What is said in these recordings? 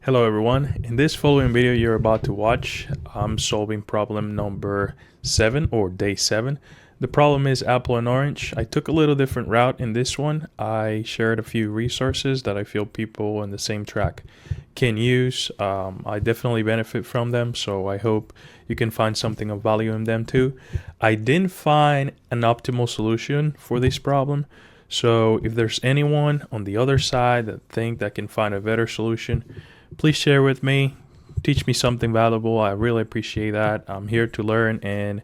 Hello everyone, in this following video you're about to watch, I'm solving problem number 7 or day 7. The problem is apple and orange. I took a little different route in this one. I shared a few resources that I feel people on the same track can use. I definitely benefit from them, so I hope you can find something of value in them too. I didn't find an optimal solution for this problem, so if there's anyone on the other side that can find a better solution, please share with me, teach me something valuable. I really appreciate that. I'm here to learn, and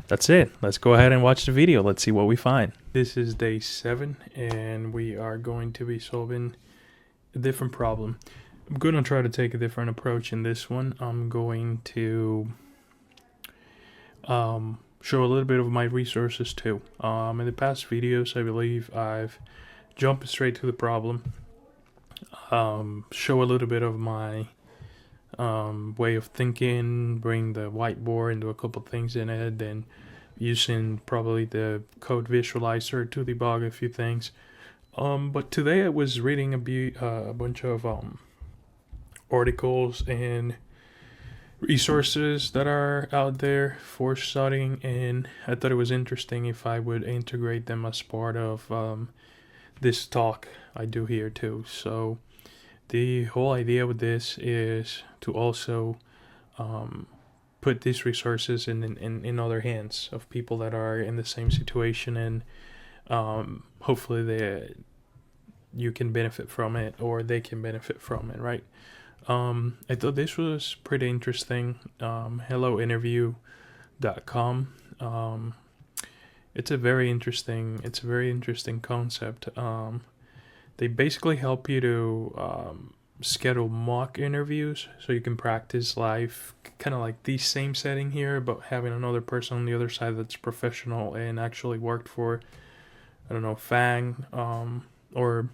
that's it. Let's go ahead and watch the video. Let's see what we find. This is day 7 and we are going to be solving a different problem. I'm going to try to take a different approach in this one. I'm going to show a little bit of my resources too. In the past videos, I believe I've jumped straight to the problem. Show a little bit of my way of thinking, bring the whiteboard and do a couple things in it, then using probably the code visualizer to debug a few things. But today I was reading a bunch of articles and resources that are out there for studying, and I thought it was interesting if I would integrate them as part of this talk I do here too. So the whole idea with this is to also put these resources in other hands of people that are in the same situation, and hopefully you can benefit from it or they can benefit from it, right? I thought this was pretty interesting. HelloInterview.com. It's a very interesting concept. They basically help you to schedule mock interviews so you can practice live, kind of like the same setting here, but having another person on the other side that's professional and actually worked for, I don't know, FANG or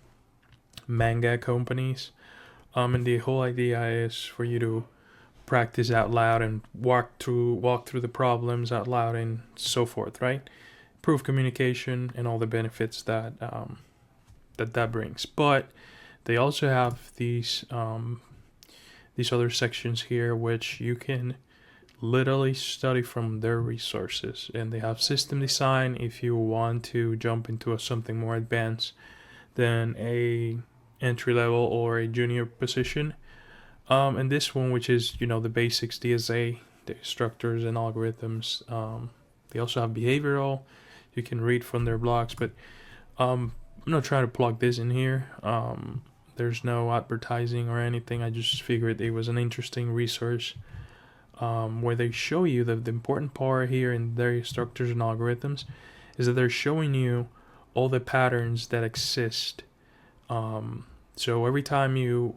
manga companies. And the whole idea is for you to practice out loud and walk through the problems out loud and so forth, right? Improve communication and all the benefits that that brings. But they also have these other sections here which you can literally study from their resources, and they have system design if you want to jump into something more advanced than a entry level or a junior position. And this one, which is the basics, DSA, the structures and algorithms. They also have behavioral. You can read from their blogs, but I'm not trying to plug this in here. There's no advertising or anything. I just figured it was an interesting resource where they show you that the important part here in their structures and algorithms is that they're showing you all the patterns that exist. So every time you,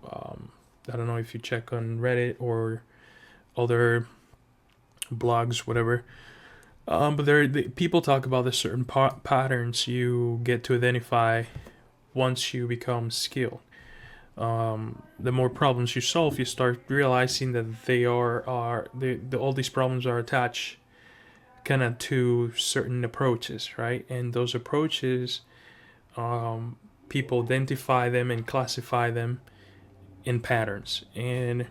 I don't know if you check on Reddit or other blogs, whatever, but people talk about the certain patterns you get to identify once you become skilled. The more problems you solve, you start realizing that they are all these problems are attached kind of to certain approaches, right? And those approaches, people identify them and classify them in patterns, and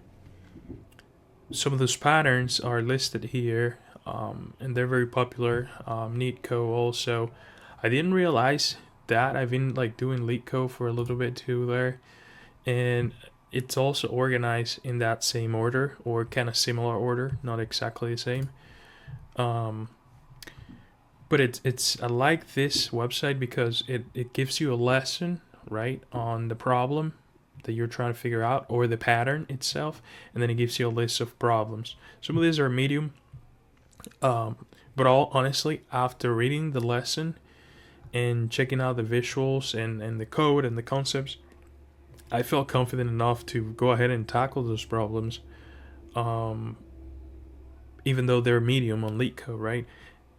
some of those patterns are listed here, and they're very popular. NeetCode also. I didn't realize that. I've been doing LeetCode for a little bit too there, and it's also organized in that same order or kind of similar order, not exactly the same. But I like this website because it gives you a lesson, right, on the problem that you're trying to figure out or the pattern itself, and then it gives you a list of problems. Some of these are medium, but honestly, after reading the lesson and checking out the visuals and the code and the concepts, I felt confident enough to go ahead and tackle those problems, even though they're medium on LeetCode, right?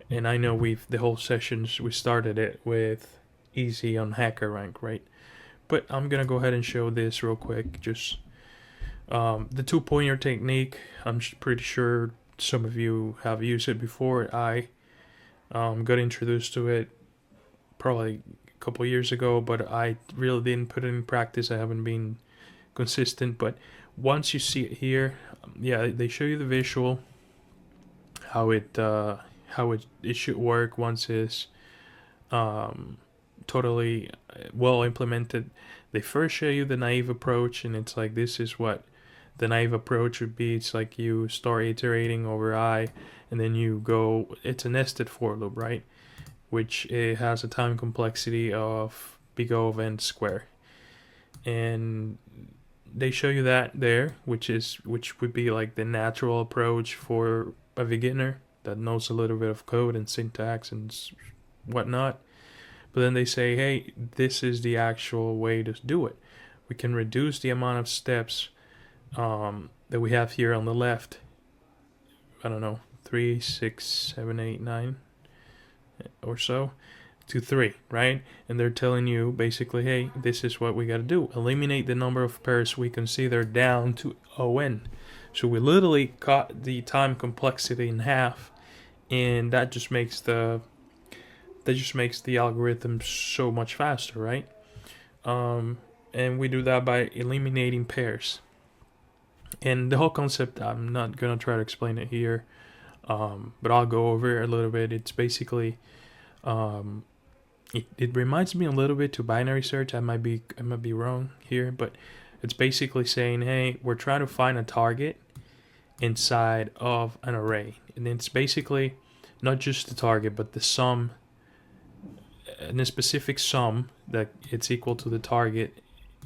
And I know the whole sessions, we started it with easy on HackerRank, right? But I'm going to go ahead and show this real quick. Just the two-pointer technique, I'm pretty sure some of you have used it before. I got introduced to it probably a couple years ago, but I really didn't put it in practice. I haven't been consistent. But once you see it here, yeah, they show you the visual, how it should work once it's totally well implemented. They first show you the naive approach, and it's like, this is what the naive approach would be. It's like you start iterating over I, and then you go, it's a nested for loop, right? Which it has a time complexity of big O of n square. And they show you that there, which would be like the natural approach for a beginner that knows a little bit of code and syntax and whatnot. But then they say, hey, this is the actual way to do it. We can reduce the amount of steps that we have here on the left. I don't know, 3, 6, 7, 8, 9 or so to 3, right? And they're telling you basically, hey, this is what we got to do. Eliminate the number of pairs we consider down to on. So we literally cut the time complexity in half, and that just makes the algorithm so much faster, right? And we do that by eliminating pairs. And the whole concept, I'm not gonna try to explain it here, but I'll go over it a little bit. It's basically, it reminds me a little bit to binary search. I might be wrong here, but it's basically saying, hey, we're trying to find a target inside of an array, and it's basically not just the target, but the sum, and a specific sum that it's equal to the target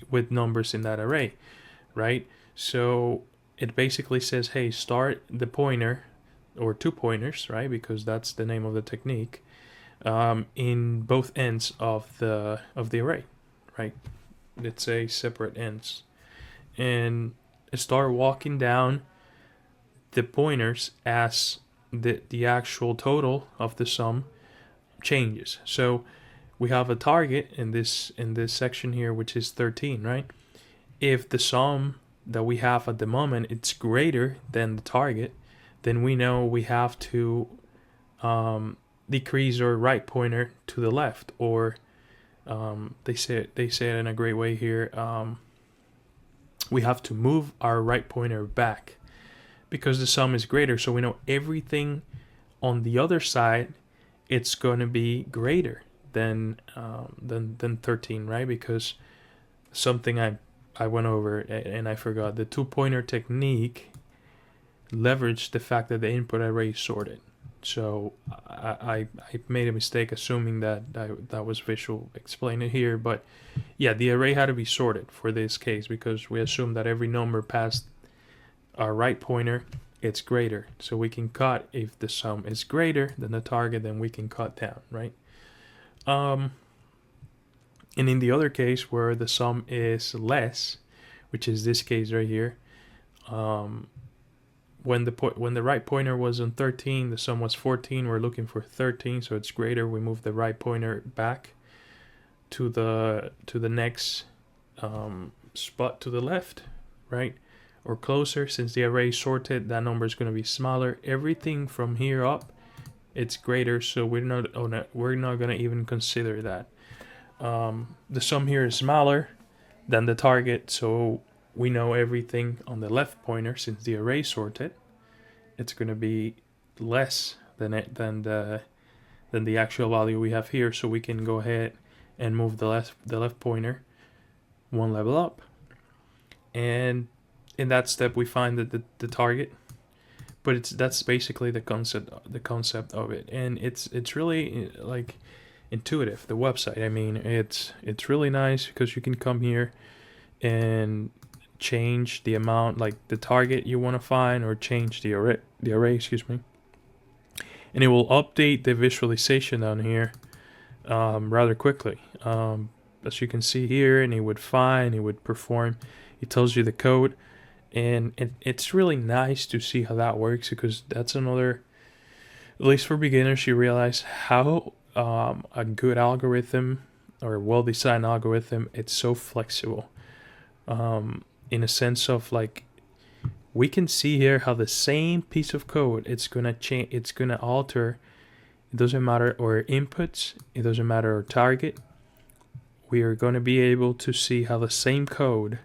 with numbers in that array, right? So it basically says, hey, start the pointer, or 2 pointers, right? Because that's the name of the technique, in both ends of the array, right? Let's say separate ends, and start walking down the pointers as the actual total of the sum changes. So we have a target in this section here, which is 13, right? If the sum that we have at the moment it's greater than the target, then we know we have to decrease our right pointer to the left, or they say it in a great way here. We have to move our right pointer back because the sum is greater. So we know everything on the other side, it's going to be greater than 13, right? Because something I went over and I forgot, the 2-pointer technique leveraged the fact that the input array is sorted. So I made a mistake assuming that was visual explained here, but yeah, the array had to be sorted for this case because we assume that every number past our right pointer, it's greater. So we can cut if the sum is greater than the target, then we can cut down, right? And in the other case where the sum is less, which is this case right here, when the right pointer was on 13, the sum was 14. We're looking for 13, so it's greater. We move the right pointer back to the next spot to the left, right, or closer. Since the array is sorted, that number is going to be smaller. Everything from here up, it's greater, so we're not going to even consider that. The sum here is smaller than the target, so we know everything on the left pointer, since the array sorted, it's going to be less than the actual value we have here. So we can go ahead and move the left pointer one level up, and in that step we find that the target. But that's basically the concept of it, and it's really like intuitive. The website, I mean, it's really nice because you can come here and change the amount, like the target you want to find, or change the array, excuse me, and it will update the visualization down here rather quickly, as you can see here. And it would perform, it tells you the code, and it's really nice to see how that works, because that's another, at least for beginners, you realize how a good algorithm, or a well-designed algorithm, it's so flexible. In a sense of, like, we can see here how the same piece of code, it's gonna change, it's gonna alter. It doesn't matter our inputs, it doesn't matter our target. We are going to be able to see how the same code,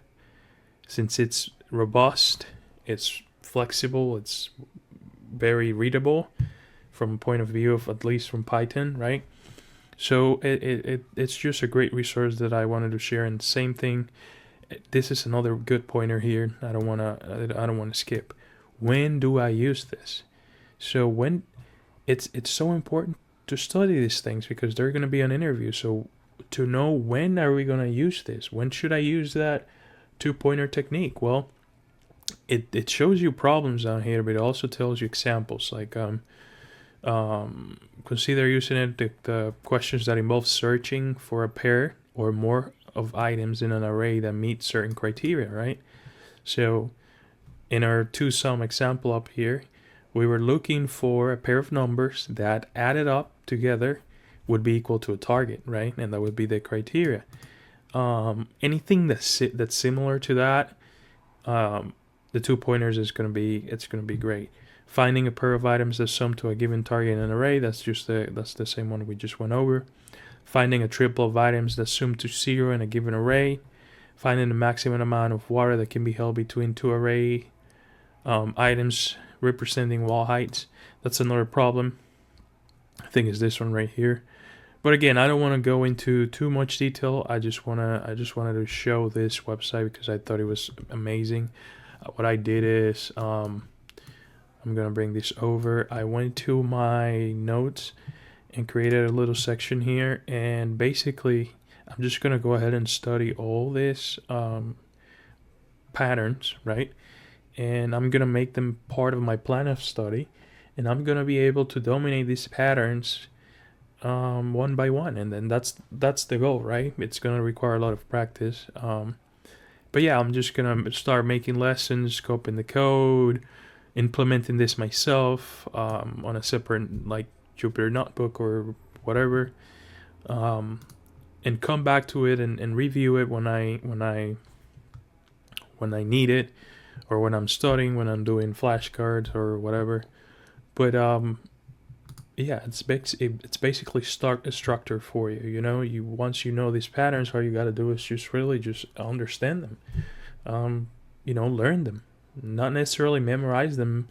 since it's robust, it's flexible, it's very readable from a point of view of at least from Python, right? So it's just a great resource that I wanted to share. And same thing, this is another good pointer here. I don't wanna skip. When do I use this? So when it's so important to study these things because they're gonna be an interview. So to know when are we gonna use this? When should I use that 2-pointer technique? Well, it shows you problems down here, but it also tells you examples like consider using it the questions that involve searching for a pair or more of items in an array that meet certain criteria, right? So in our 2-sum example up here, we were looking for a pair of numbers that added up together would be equal to a target, right? And that would be the criteria. Anything that's similar to that, the 2 pointers is gonna be great. Finding a pair of items that sum to a given target in an array, that's the same one we just went over. Finding a triple of items that sum to 0 in a given array. Finding the maximum amount of water that can be held between 2 array items representing wall heights. That's another problem. I think it's this one right here. But again, I don't want to go into too much detail. I just wanted to show this website because I thought it was amazing. What I did is I'm gonna bring this over. I went to my notes and created a little section here, and basically I'm just gonna go ahead and study all this patterns, right? And I'm gonna make them part of my plan of study, and I'm gonna be able to dominate these patterns one by one, and then that's the goal, right? It's gonna require a lot of practice. But yeah, I'm just gonna start making lessons, scoping the code, implementing this myself on a separate like Jupyter notebook or whatever, and come back to it and review it when I need it, or when I'm studying, when I'm doing flashcards or whatever. But yeah, it's basically a structure for you. You know, once you know these patterns, all you got to do is just understand them. Learn them. Not necessarily memorize them,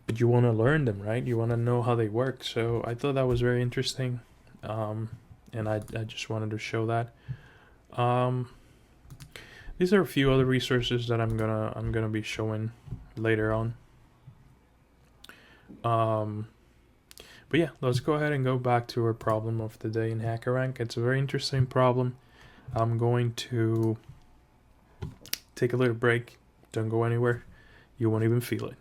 but you want to learn them, right? You want to know how they work. So I thought that was very interesting, and I just wanted to show that. These are a few other resources that I'm gonna be showing later on. But yeah, let's go ahead and go back to our problem of the day in HackerRank. It's a very interesting problem. I'm going to take a little break. Don't go anywhere. You won't even feel it.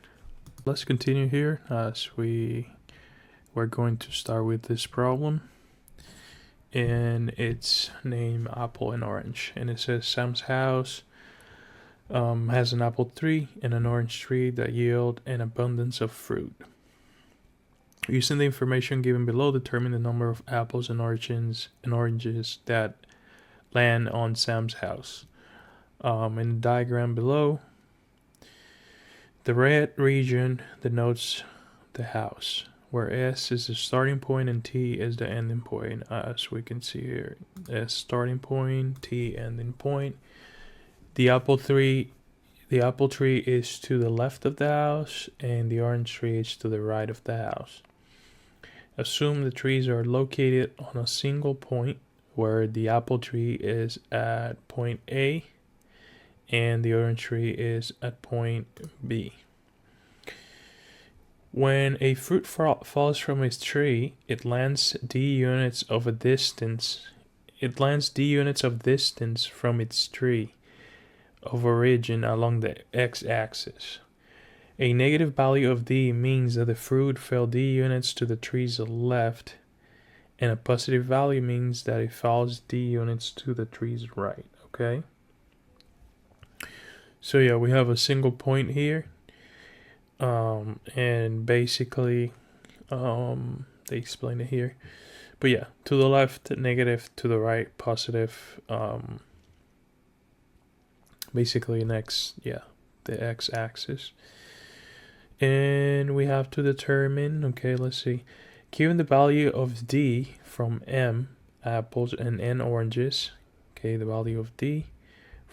Let's continue here as we're going to start with this problem. And it's named Apple and Orange. And it says Sam's house has an apple tree and an orange tree that yield an abundance of fruit. Using the information given below, determine the number of apples and oranges that land on Sam's house. In the diagram below, the red region denotes the house, where S is the starting point and T is the ending point, as we can see here. S starting point, T ending point. The apple tree is to the left of the house, and the orange tree is to the right of the house. Assume the trees are located on a single point, where the apple tree is at point A and the orange tree is at point B. When a fruit falls from its tree, it lands d units of distance from its tree of origin along the x-axis. A negative value of d means that the fruit fell d units to the tree's left, and a positive value means that it falls d units to the tree's right, okay? So yeah, we have a single point here, and basically they explain it here. But yeah, to the left negative, to the right positive, basically the x-axis. And we have to determine, okay, let's see, given the value of d from m apples and n oranges, okay, the value of d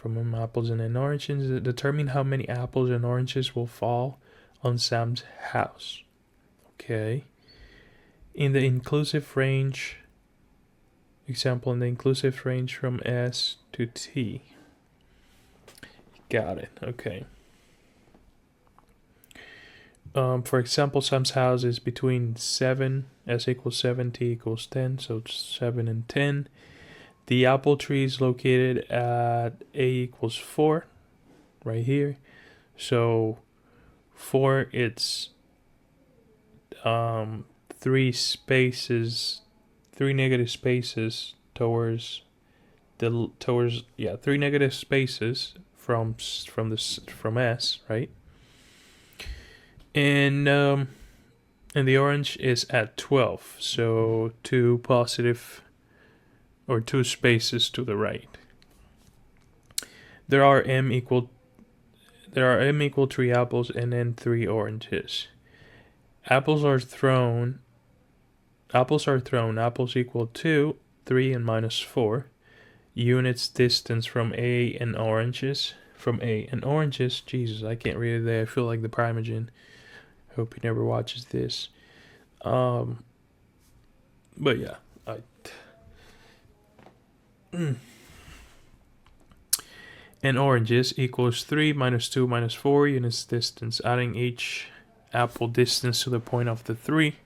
from apples and then oranges. Determine how many apples and oranges will fall on Sam's house. Okay. In the inclusive range, example, in the inclusive range from S to T. Got it. Okay. For example, Sam's house is between 7, S equals 7, T equals 10, so it's 7 and 10. The apple tree is located at A equals 4, right here. So 4, it's 3 negative spaces towards 3 negative spaces from S, right? And the orange is at 12, so 2 positive or 2 spaces to the right. There are m equal 3 apples and then 3 oranges. Apples are thrown. Apples equal 2, 3, and minus 4. Units distance from A and oranges. Jesus, I can't read it there. I feel like the Primogen. Hope he never watches this. But yeah, and oranges equals 3 minus 2 minus 4 units distance, adding each apple distance to the point of the 3.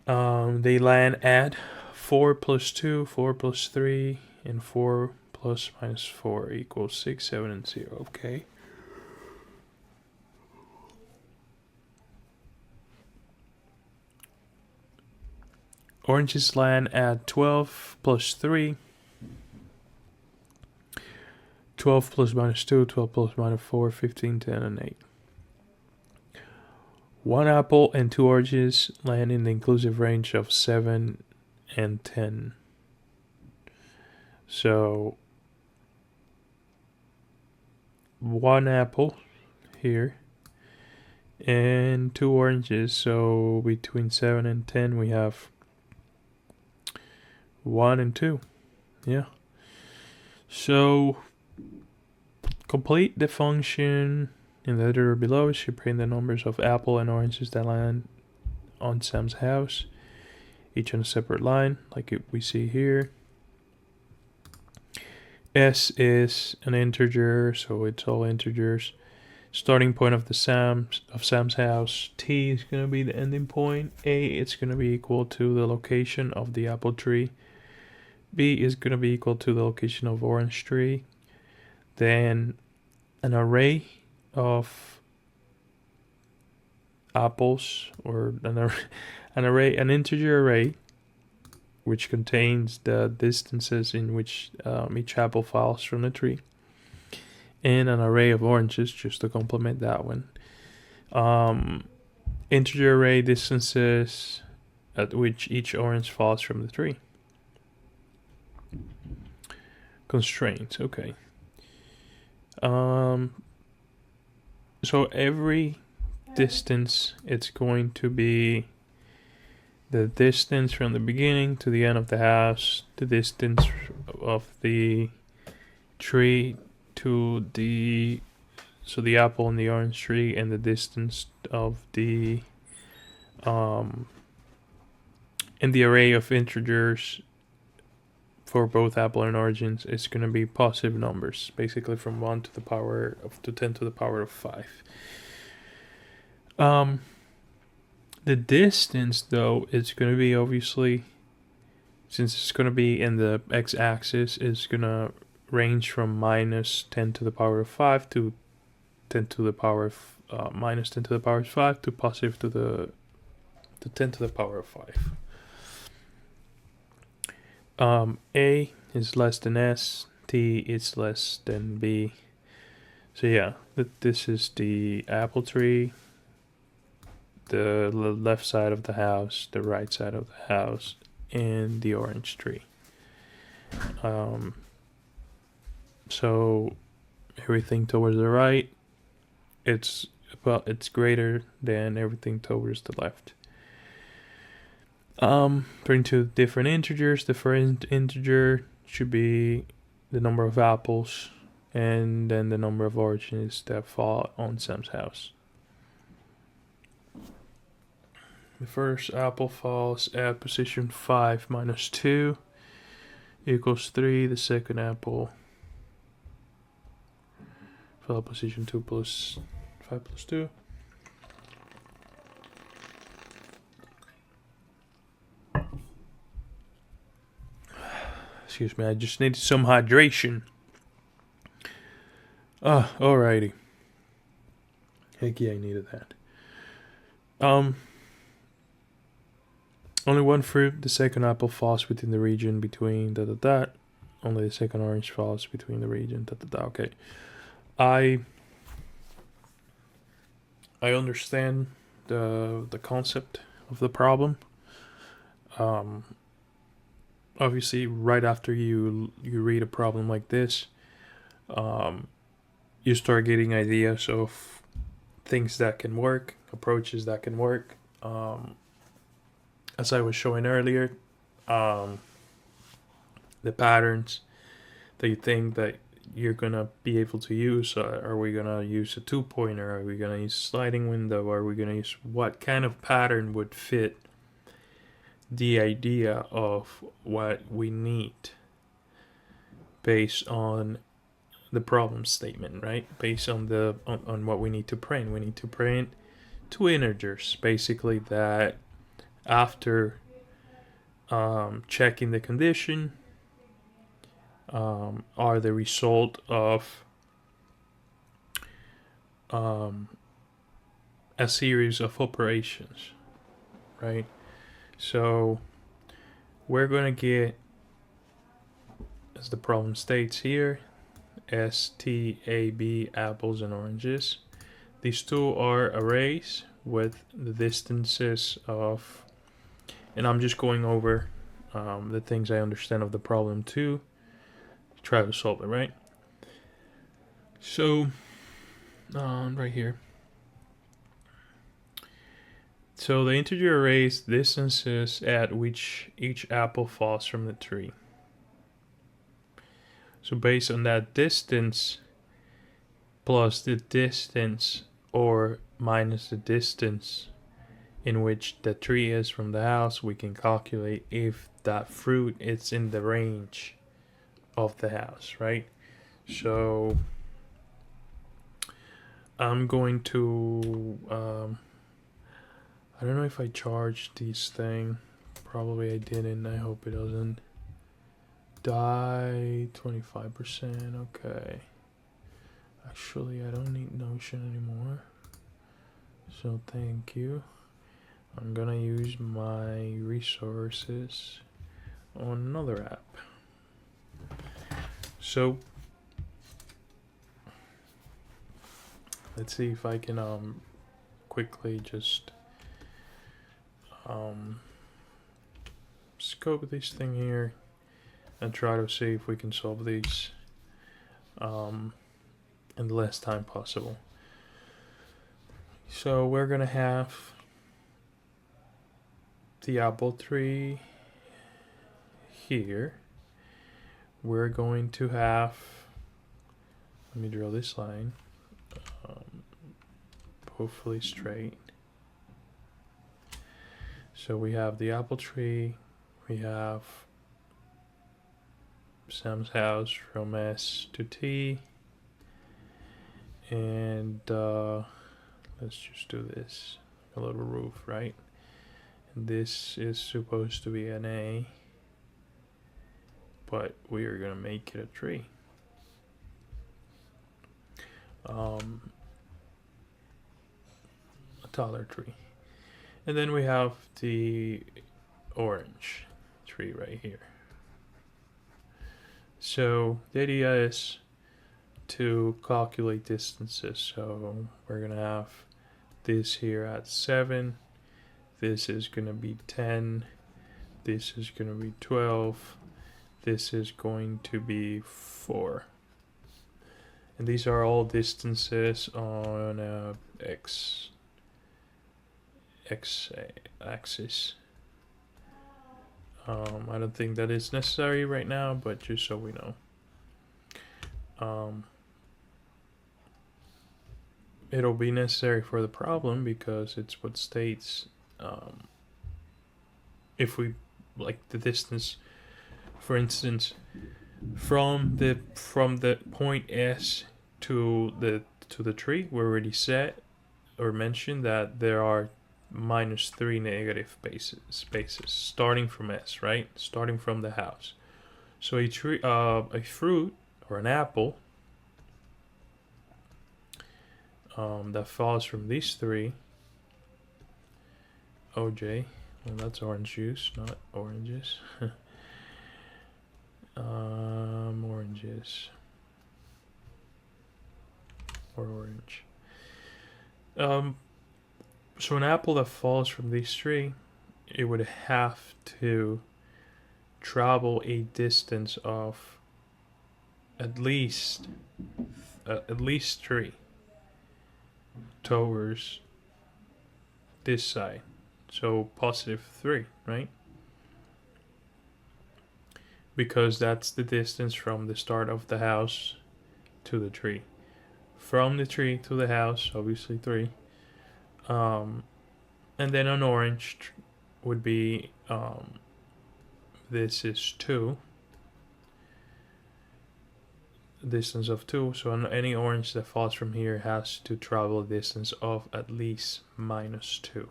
They land at 4 plus 2, 4 plus 3, and 4 plus minus 4 equals 6, 7, and 0. Okay. Oranges land at 12 plus 3, 12 plus minus 2, 12 plus minus 4, 15, 10, and 8. 1 apple and 2 oranges land in the inclusive range of 7 and 10. So 1 apple here and 2 oranges. So between 7 and 10 we have 1 and 2. Yeah. So complete the function in the editor below. It should print the numbers of apple and oranges that land on Sam's house, each on a separate line, like we see here. S is an integer, so it's all integers. Starting point of Sam's house. T is going to be the ending point. A, it's going to be equal to the location of the apple tree. B is going to be equal to the location of orange tree. Then an array of apples, or an integer array, which contains the distances in which each apple falls from the tree, and an array of oranges just to complement that one. Integer array distances at which each orange falls from the tree. Constraints, okay. So every distance, it's going to be the distance from the beginning to the end of the house, the distance of the tree to the apple and the orange tree, and the distance of the and the array of integers for both apple and oranges is going to be positive numbers, basically from 1 to the power of 10 to the power of 5. The distance, though, is going to be, obviously, since it's going to be in the x-axis, is going to range from minus 10 to the power of 5 to 10 to the power of minus 10 to the power of 5 to positive to 10 to the power of 5. A is less than S, T is less than B. So yeah, this is the apple tree, the left side of the house, the right side of the house, and the orange tree. So everything towards the right, it's greater than everything towards the left. Turning to different integers, the first integer should be the number of apples, and then the number of oranges that fall on Sam's house. The first apple falls at position 5 minus 2 equals 3. The second apple fell at position 2 plus 5 plus 2. Excuse me, I just needed some hydration. Alrighty. Heck yeah, I needed that. Only one fruit, the second apple falls within the region between ... Only the second orange falls between the region ... Okay. I understand the concept of the problem. Obviously, right after you read a problem like this, you start getting ideas of things that can work, approaches that can work. As I was showing earlier, the patterns that you think that you're gonna be able to use. Are we gonna use a 2-pointer? Are we gonna use a sliding window? Are we gonna use what kind of pattern would fit the idea of what we need based on the problem statement, right? Based on the on what we need to print. We need to print 2 integers, basically, that after checking the condition are the result of a series of operations, right? So we're going to get, as the problem states here, STAB, apples and oranges. These two are arrays with the distances of, and I'm just going over the things I understand of the problem to try to solve it, right? So, right here. So the integer arrays distances at which each apple falls from the tree. So based on that distance plus the distance or minus the distance in which the tree is from the house, we can calculate if that fruit is in the range of the house, right? So I'm going to I don't know if I charged this thing. Probably I didn't. I hope it doesn't die. 25%. Okay. Actually, I don't need Notion anymore. So thank you. I'm gonna use my resources on another app. So let's see if I can quickly just scope this thing here and try to see if we can solve these in the less time possible. So we're gonna have the apple tree here. We're going to have, let me draw this line, hopefully straight. So we have the apple tree, we have Sam's house from S to T, and let's just do this, a little roof, right? And this is supposed to be an A, but we are gonna make it a tree. A taller tree. And then we have the orange tree right here. So the idea is to calculate distances. So we're gonna have this here at 7. This is gonna be 10. This is gonna be 12. This is going to be 4. And these are all distances on a x axis. I don't think that is necessary right now, but just so we know. um, it'll be necessary for the problem because it's what states if we like the distance, for instance, from the point S to the tree. We already said or mentioned that there are -3 negative spaces starting from S, right? Starting from the house. So a fruit or an apple that falls from these three. OJ, well that's orange juice, not oranges. Oranges or orange. So an apple that falls from these three, it would have to travel a distance of at least 3 towards this side. So +3, right? Because that's the distance from the start of the house to the tree. From the tree to the house, obviously 3. And then an orange would be this is 2. Distance of 2. So any orange that falls from here has to travel a distance of at least -2.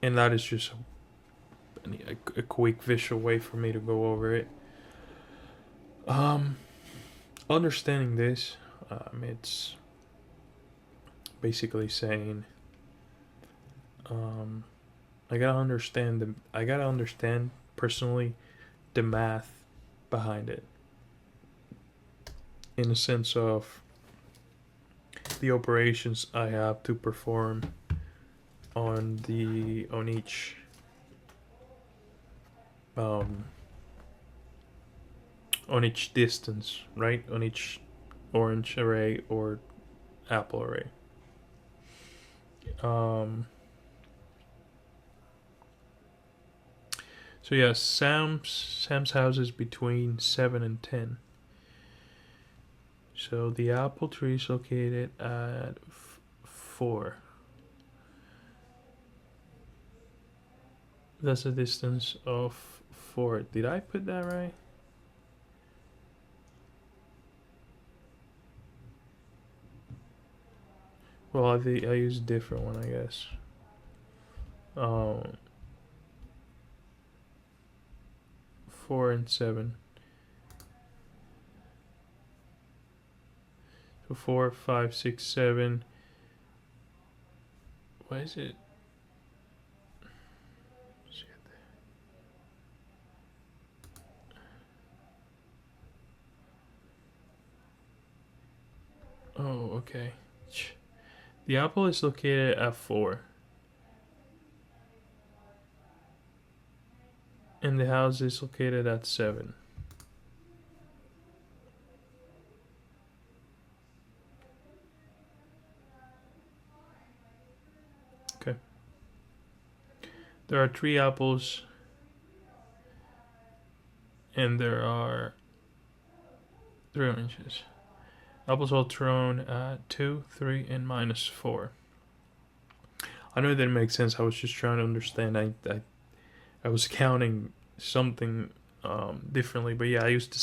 And that is just a quick visual way for me to go over it. Understanding this, it's basically saying, I gotta understand personally the math behind it, in the sense of the operations I have to perform on each distance, right? On each orange array or apple array. So yeah, Sam's house is between 7 and 10. So the apple tree is located at 4. That's a distance of 4. Did I put that right? Well, I used a different one, I guess. 4 and 7. So 4, 5, 6, 7. Why is it? Oh, okay. The apple is located at 4. And the house is located at 7. Okay. There are 3 apples. And there are 3 oranges. Apples all thrown at 2, 3, and -4. I know that makes sense. I was just trying to understand. I was counting something differently, but yeah, I used the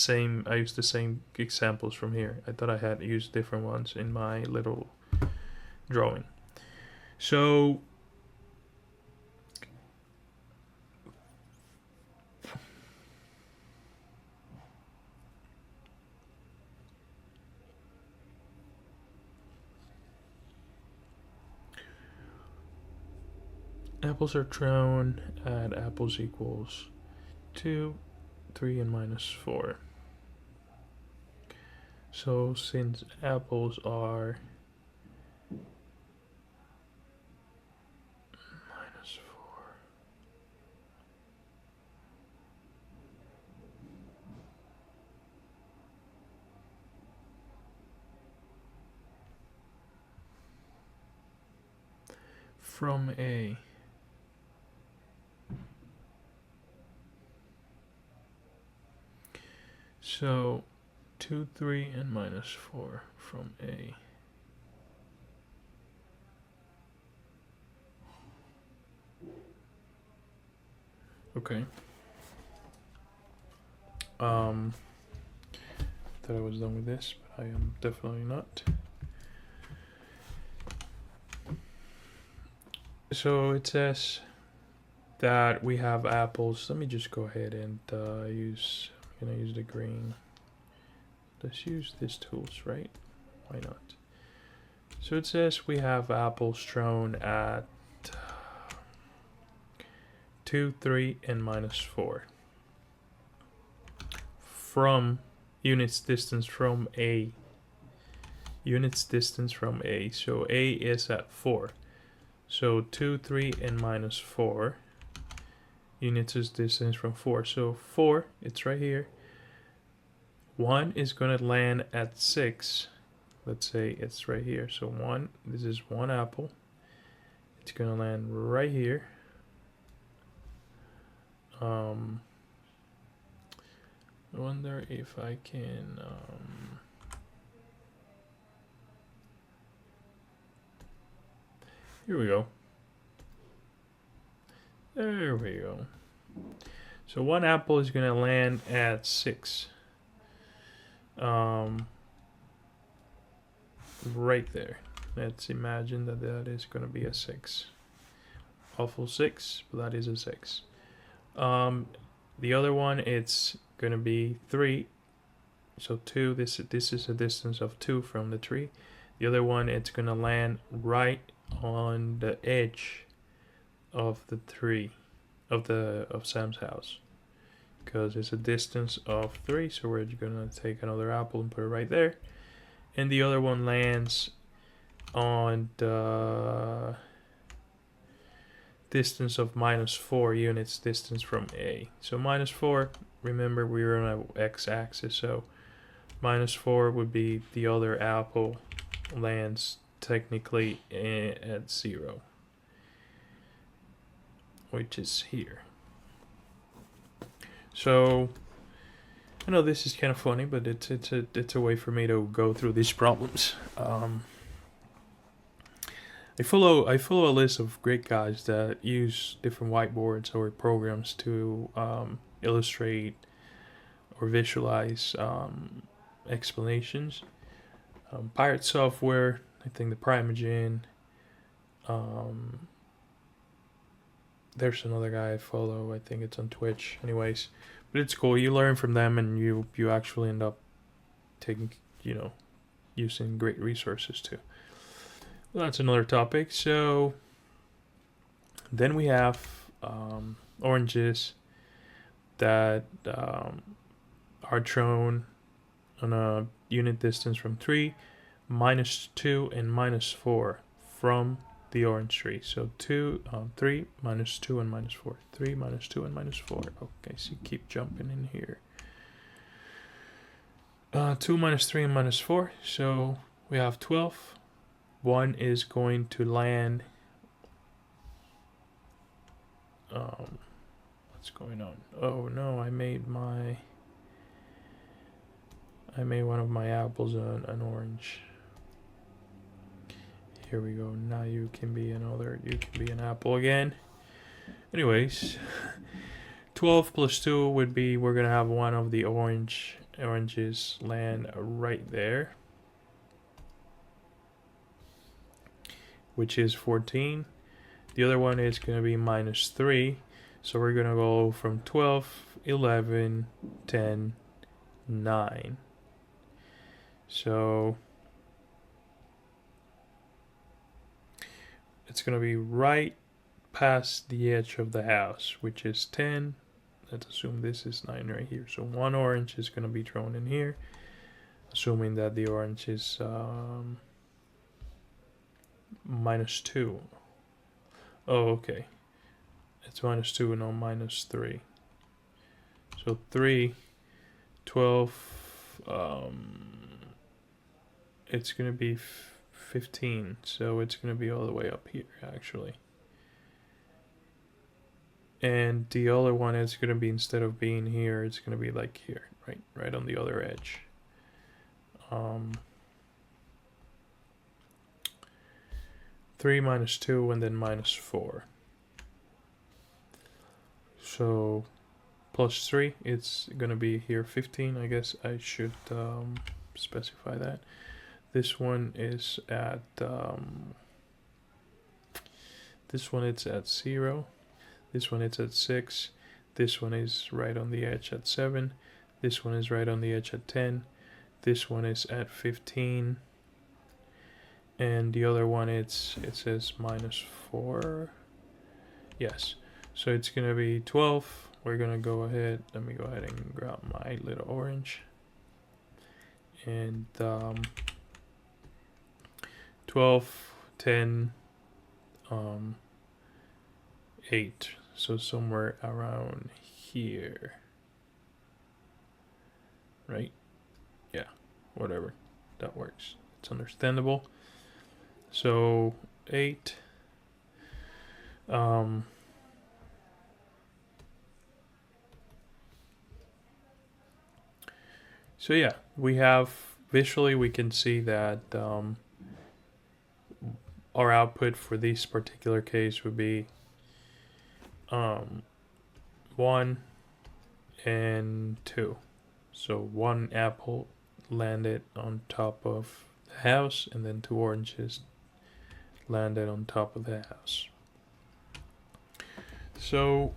same examples from here. I thought I had used different ones in my little drawing. So apples are thrown at apples equals 2, 3, and -4. So since apples are -4, from A, So 2, 3, and minus 4 from A. Okay. Thought I was done with this, but I am definitely not. So it says that we have apples. Let me just go ahead and I'm gonna use the green. Let's use these tools, right? Why not? So it says we have apples thrown at 2, 3, and minus 4 from units distance from A. Units distance from A. So A is at 4. So 2, 3, and minus 4 units is distance from 4. So 4, it's right here. 1 is going to land at 6. Let's say it's right here. So 1, this is one apple. It's going to land right here. I wonder if I can here we go. There we go. So one apple is gonna land at 6. Right there. Let's imagine that that is gonna be a 6. Awful 6, but that is a 6. The other one, it's gonna be 3. So 2, this is a distance of 2 from the tree. The other one, it's gonna land right on the edge of the tree of Sam's house, because it's a distance of 3. So we're gonna take another apple and put it right there, and the other one lands on the distance of minus 4 units distance from A. So minus 4, remember we were on an x-axis, so minus 4 would be the other apple lands technically at 0, which is here. So I know this is kind of funny, but it's a way for me to go through these problems. I follow a list of great guys that use different whiteboards or programs to illustrate or visualize explanations. Pirate Software, I think the Primogen. There's another guy I follow. I think it's on Twitch. Anyways, but it's cool. You learn from them, and you actually end up taking using great resources too. Well, that's another topic. So then we have oranges that are thrown on a unit distance from 3, minus 2, and minus 4 from the orange tree. So 3, minus 2, and minus 4. 3, minus 2, and minus 4. Okay, so you keep jumping in here. 2, minus 3, and minus 4. So we have 12. 1 is going to land. What's going on? Oh no, I made one of my apples an orange. Here we go. Now you can be an apple again. Anyways, 12 plus 2 would be, we're gonna have one of the oranges land right there, which is 14. The other one is gonna be minus 3. So we're gonna go from 12, 11, 10, 9. So it's going to be right past the edge of the house, which is 10. Let's assume this is 9 right here. So one orange is going to be thrown in here, assuming that the orange is minus 2. Oh, okay. It's minus 2 and no minus 3. So 3, 12, it's going to be 15, so it's going to be all the way up here actually. And the other one is going to be, instead of being here, it's going to be like here, right on the other edge. 3 minus 2 and then minus 4. So plus 3, it's gonna be here 15. I guess I should specify that. This one is at this one it's at 0. This one it's at 6. This one is right on the edge at 7. This one is right on the edge at 10. This one is at 15. And the other one it says minus 4. Yes. So it's gonna be 12. We're gonna go ahead. Let me go ahead and grab my little orange. And 12, 10, 8. So somewhere around here. Right? Yeah. Whatever. That works. It's understandable. So 8. So yeah, we have visually we can see that our output for this particular case would be 1 and 2. So 1 apple landed on top of the house, and then 2 oranges landed on top of the house. So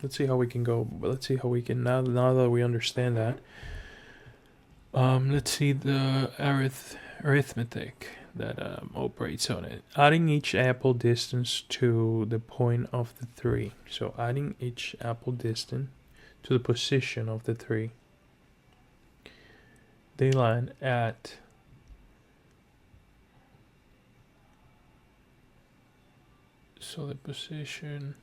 let's see how we can go. Let's see how we can now that we understand that. Let's see the arithmetic that operates on it. Adding each apple distance to the point of the 3. So adding each apple distance to the position of the 3. They land at the position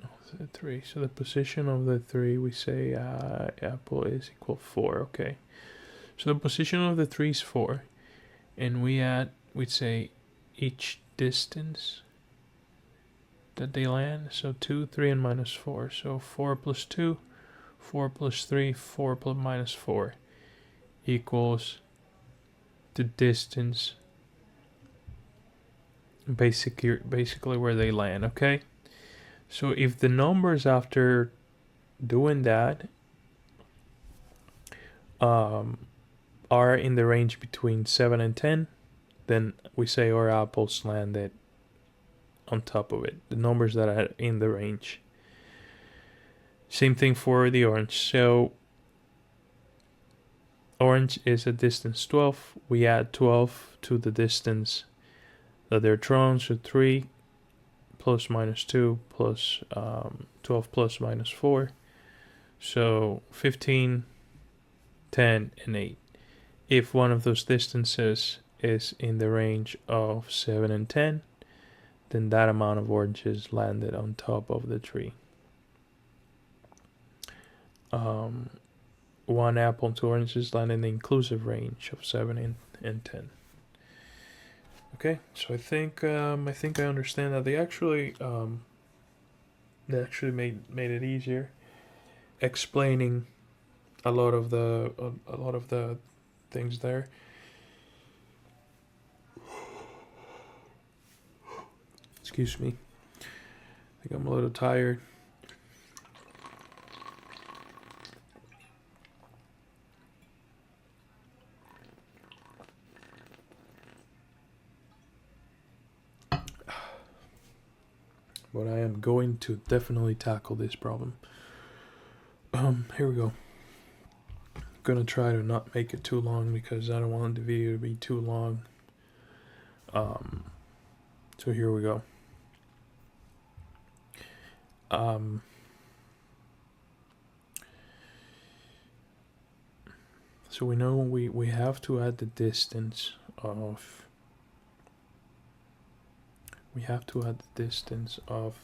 of the 3. So the position of the 3, we say apple is equal 4. Okay. So the position of the 3 is 4, and we'd say each distance that they land. So 2, 3, and minus 4. So 4 plus 2, 4 plus 3, 4 plus minus 4 equals the distance, basically where they land. Okay. So if the numbers after doing that are in the range between 7 and 10, then we say our apples landed on top of it. The numbers that are in the range. Same thing for the orange. So orange is a distance 12. We add 12 to the distance that they're thrown. So 3 plus minus 2 plus 12 plus minus 4. So 15, 10, and 8. If one of those distances is in the range of 7 and 10, then that amount of oranges landed on top of the tree. 1 apple and 2 oranges land in the inclusive range of 7 and 10. Okay, so I think I understand that they actually made it easier, explaining a lot of the things there. Excuse me. I think I'm a little tired. But I am going to definitely tackle this problem. Here we go. I'm gonna try to not make it too long because I don't want the video to be too long. So here we go. So we know we have to add the distance of. We have to add the distance of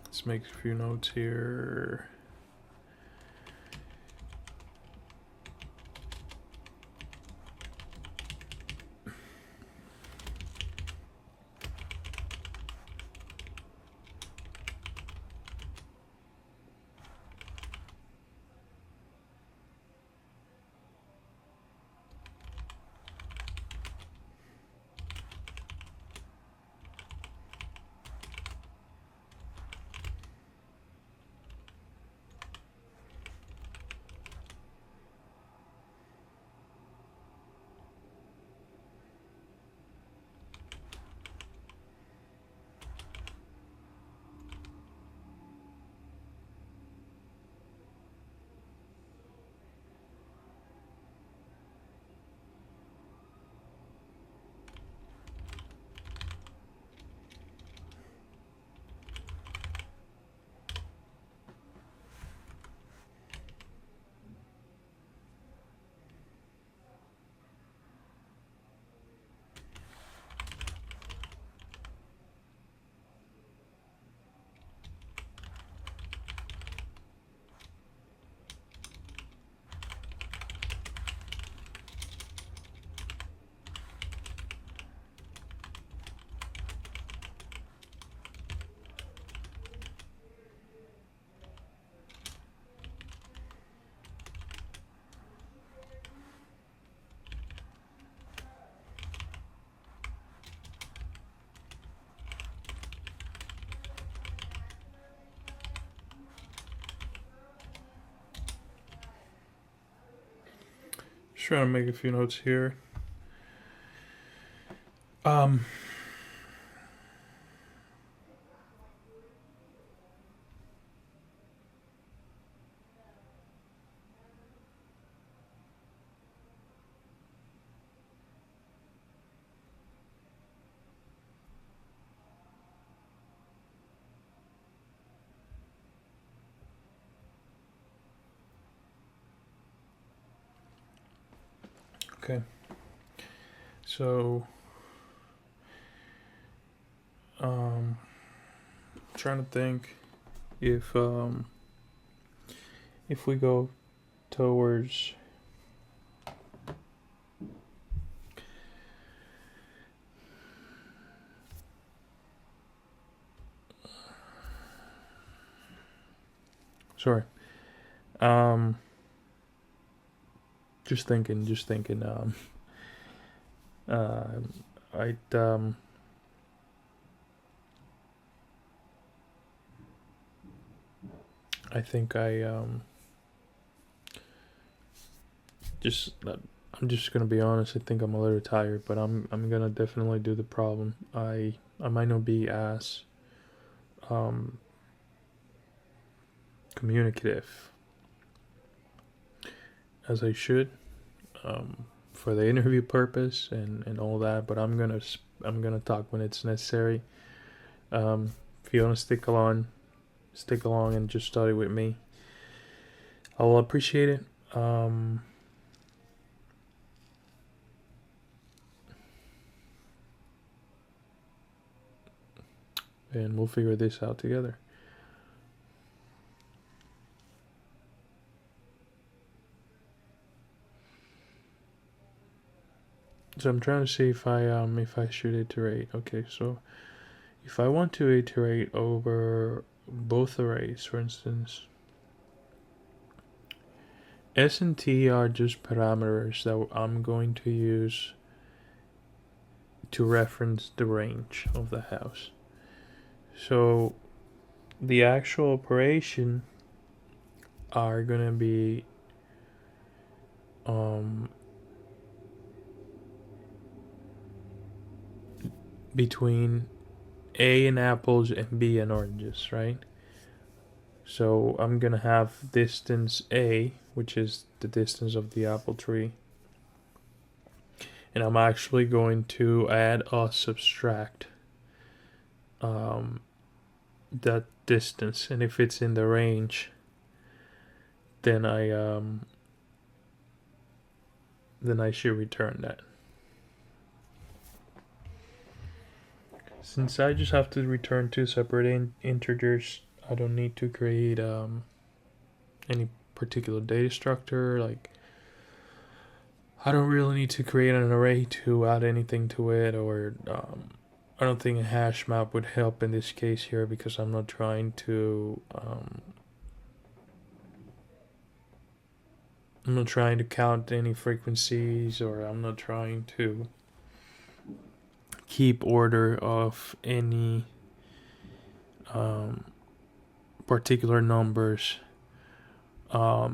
let's make a few notes here. Just trying to make a few notes here. Um, okay. So, trying to think if we go towards sorry. Just thinking. Uh, I'd I think I'm just gonna be honest. I think I'm a little tired, but I'm gonna definitely do the problem. I might not be as communicative as I should for the interview purpose and all that, but I'm gonna talk when it's necessary. If you wanna stick along and just study with me, I'll appreciate it. And we'll figure this out together. So I'm trying to see if I should iterate. Okay, so if I want to iterate over both arrays, for instance, S and T are just parameters that I'm going to use to reference the range of the house. So the actual operation are gonna be between A and apples and B and oranges, right? So I'm gonna have distance A, which is the distance of the apple tree, and I'm actually going to add or subtract that distance, and if it's in the range, then I should return that. Since I just have to return two separate integers, I don't need to create any particular data structure. Like, I don't really need to create an array to add anything to it, or I don't think a hash map would help in this case here, because I'm not trying to count any frequencies, or I'm not trying to keep order of any particular numbers. I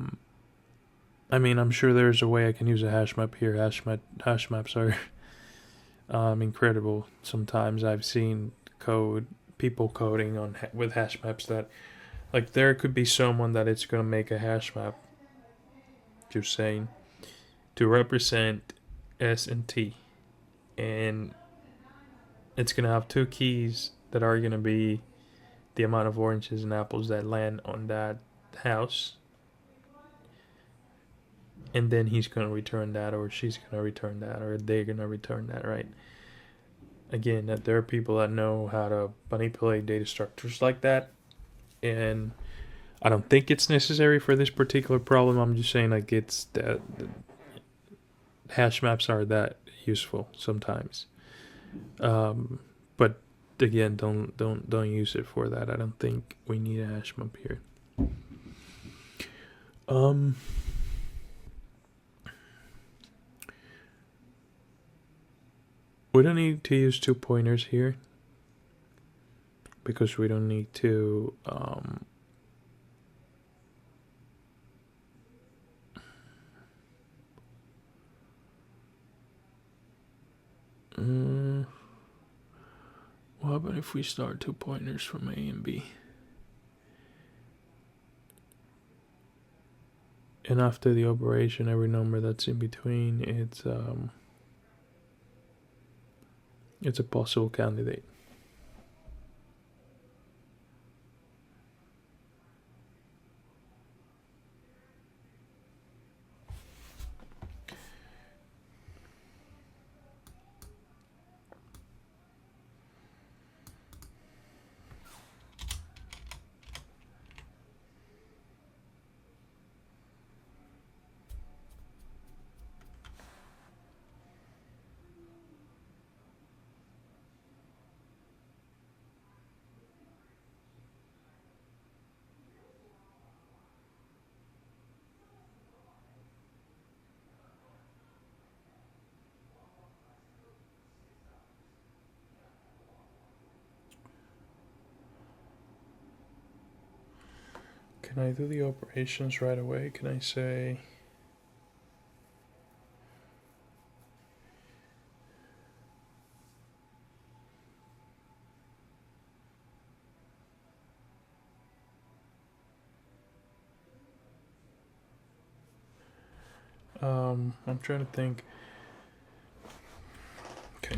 mean, I'm sure there's a way I can use a hash map here. Hash maps are incredible. Sometimes I've seen people coding with hash maps that, like, there could be someone that it's gonna make a hash map, just saying, to represent S and T, and it's gonna have two keys that are gonna be the amount of oranges and apples that land on that house, and then he's gonna return that, or she's gonna return that, or they're gonna return that, right? Again, that there are people that know how to manipulate data structures like that, and I don't think it's necessary for this particular problem. I'm just saying, like, it's that hash maps are that useful sometimes. But again, don't use it for that. I don't think we need a hash map here. We don't need to use 2 pointers here, because we don't need to What about if we start 2 pointers from A and B? And after the operation, every number that's in between, it's a possible candidate. Can I do the operations right away? Can I say I'm trying to think. Okay.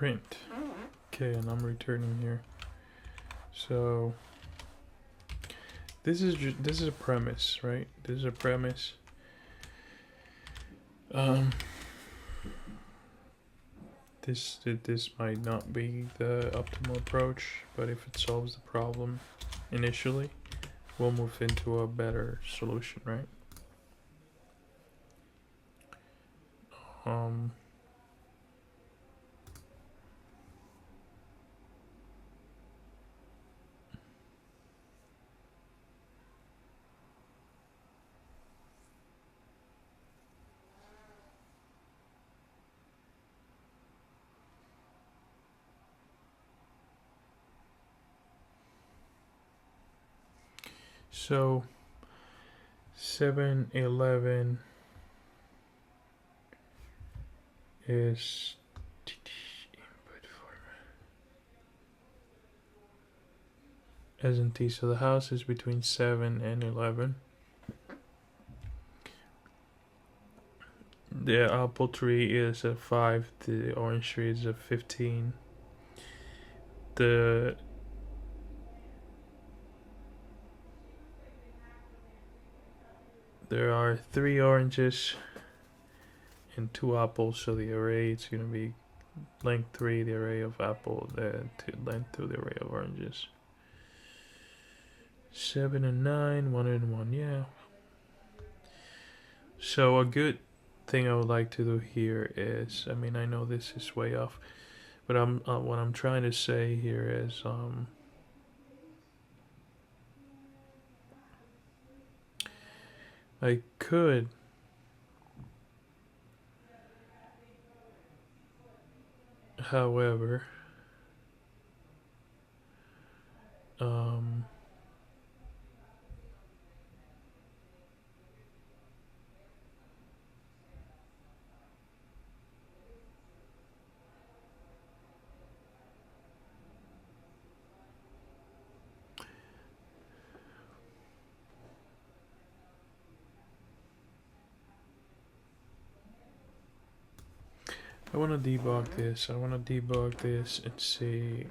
print. Okay, and I'm returning here. So this is a premise, right? This is a premise. This might not be the optimal approach, but if it solves the problem initially, we'll move into a better solution, right? So 7-Eleven is input format as in T. So the house is between 7 and 11. The apple tree is a 5. The orange tree is a 15. There are 3 oranges and 2 apples, so the array is going to be length 3, the array of apple, length 2, the array of oranges. 7 and 9, 1 and 1, yeah. So a good thing I would like to do here is, I mean, I know this is way off, but what I'm trying to say here is, I could however I want to debug this. I want to debug this and see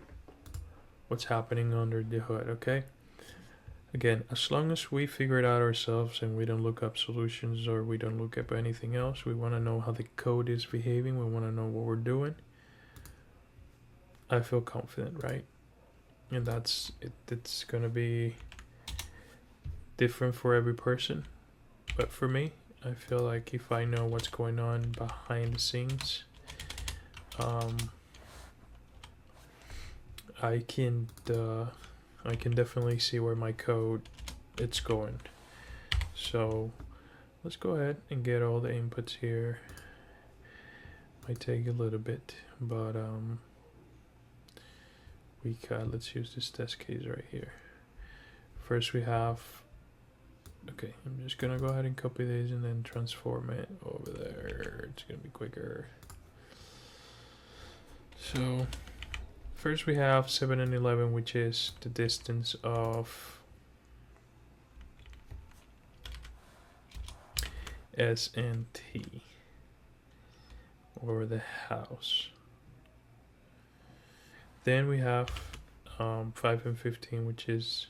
what's happening under the hood, okay? Again, as long as we figure it out ourselves and we don't look up solutions or we don't look up anything else, we want to know how the code is behaving. We want to know what we're doing. I feel confident, right? And that's it. It's going to be different for every person. But for me, I feel like if I know what's going on behind the scenes, I can definitely see where my code it's going. So let's go ahead and get all the inputs here. Might take a little bit, but let's use this test case right here. First we have, okay, I'm just gonna go ahead and copy these and then transform it over there. It's gonna be quicker. So first we have 7 and 11, which is the distance of S and T over the house. Then we have 5 and 15, which is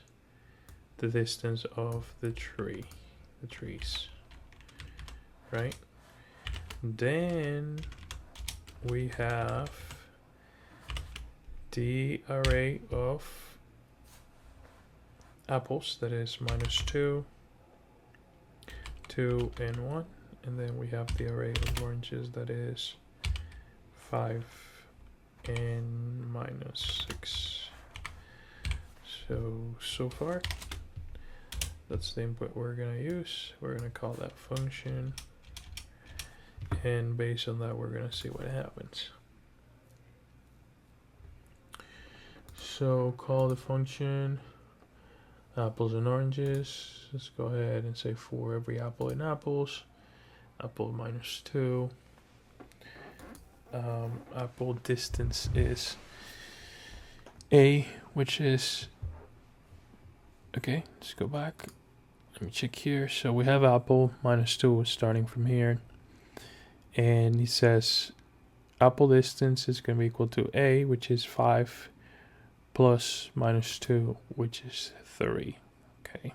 the distance of the trees, right? Then we have the array of apples, that is -2, 2 and 1, and then we have the array of oranges, that is 5 and -6. So far that's the input we're gonna use. We're gonna call that function, and based on that we're gonna see what happens. So call the function apples and oranges. Let's go ahead and say for every apple in apples, apple -2. Apple distance is A, which is, okay, let's go back. Let me check here. So we have apple -2 starting from here, and he says apple distance is going to be equal to a, which is 5, plus minus 2, which is 3. Okay.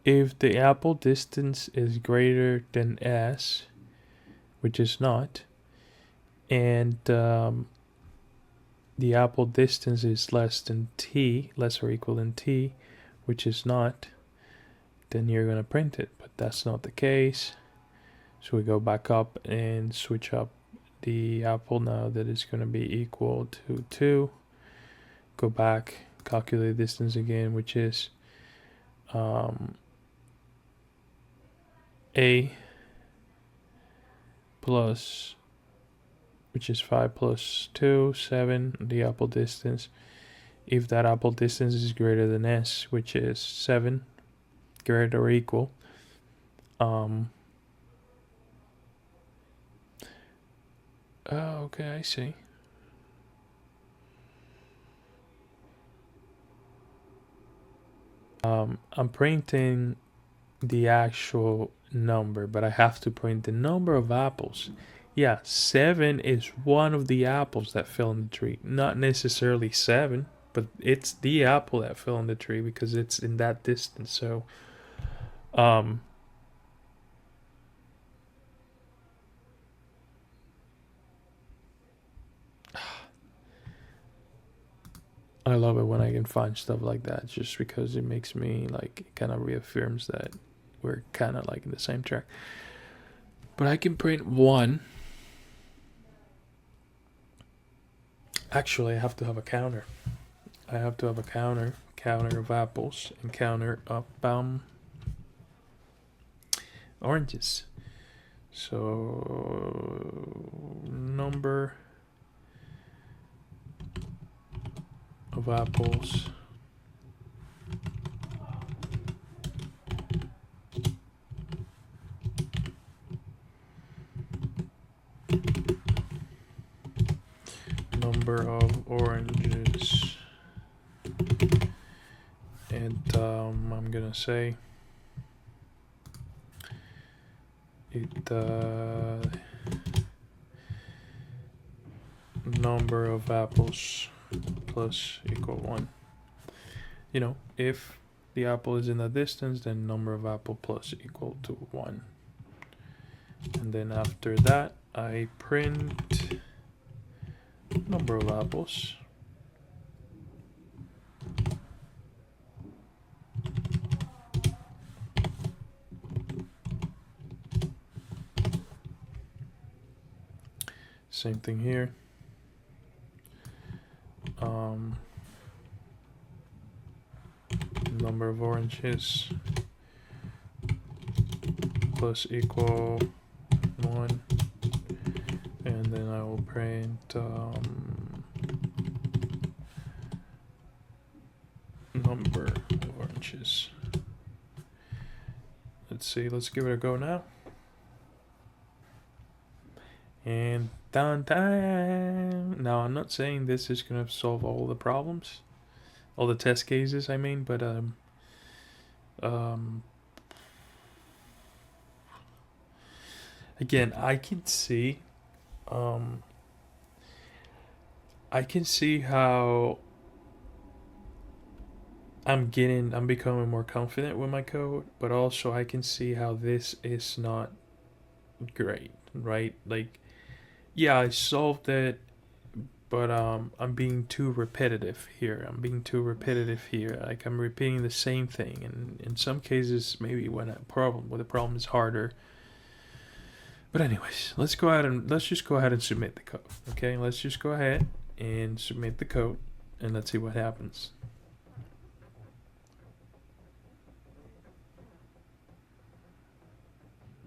If the apple distance is greater than s, which is not, and the apple distance is less than t, less or equal than t, which is not, then you're going to print it. But that's not the case. So we go back up and switch up the apple now that is going to be equal to 2. Go back, calculate distance again, which is a plus, which is 5 plus 2, 7, the apple distance. If that apple distance is greater than s, which is 7, greater or equal, okay, I see. I'm printing the actual number, but I have to print the number of apples. Yeah, 7 is one of the apples that fell in the tree. Not necessarily 7, but it's the apple that fell in the tree because it's in that distance. So, I love it when I can find stuff like that, just because it makes me like, it kind of reaffirms that we're kind of like in the same track. But I can print 1. Actually, I have to have a counter. I have to have a counter of apples and counter of oranges. So number of apples number of oranges, and I'm gonna say it number of apples plus equal 1. You know, if the apple is in the distance, then number of apple plus equal to 1. And then after that, I print number of apples same thing here. Number of oranges plus equal 1, and then I will print number of oranges. Let's see, let's give it a go now. And done time. Now, I'm not saying this is gonna solve all the problems, all the test cases, I mean, but again, I can see how I'm becoming more confident with my code, but also I can see how this is not great, right? Like, yeah, I solved it, but I'm being too repetitive here. Like, I'm repeating the same thing, and in some cases, maybe when the problem is harder. But anyways, let's just go ahead and submit the code. Okay, let's just go ahead and submit the code, and let's see what happens.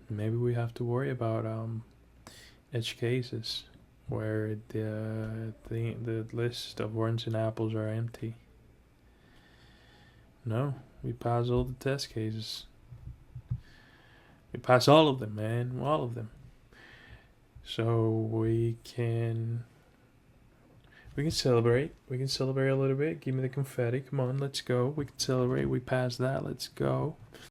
Maybe we have to worry about edge cases where the list of oranges and apples are empty. No, we pass all the test cases. We pass all of them, man, all of them. So we can celebrate. We can celebrate a little bit. Give me the confetti. Come on, let's go. We can celebrate. We passed that. Let's go.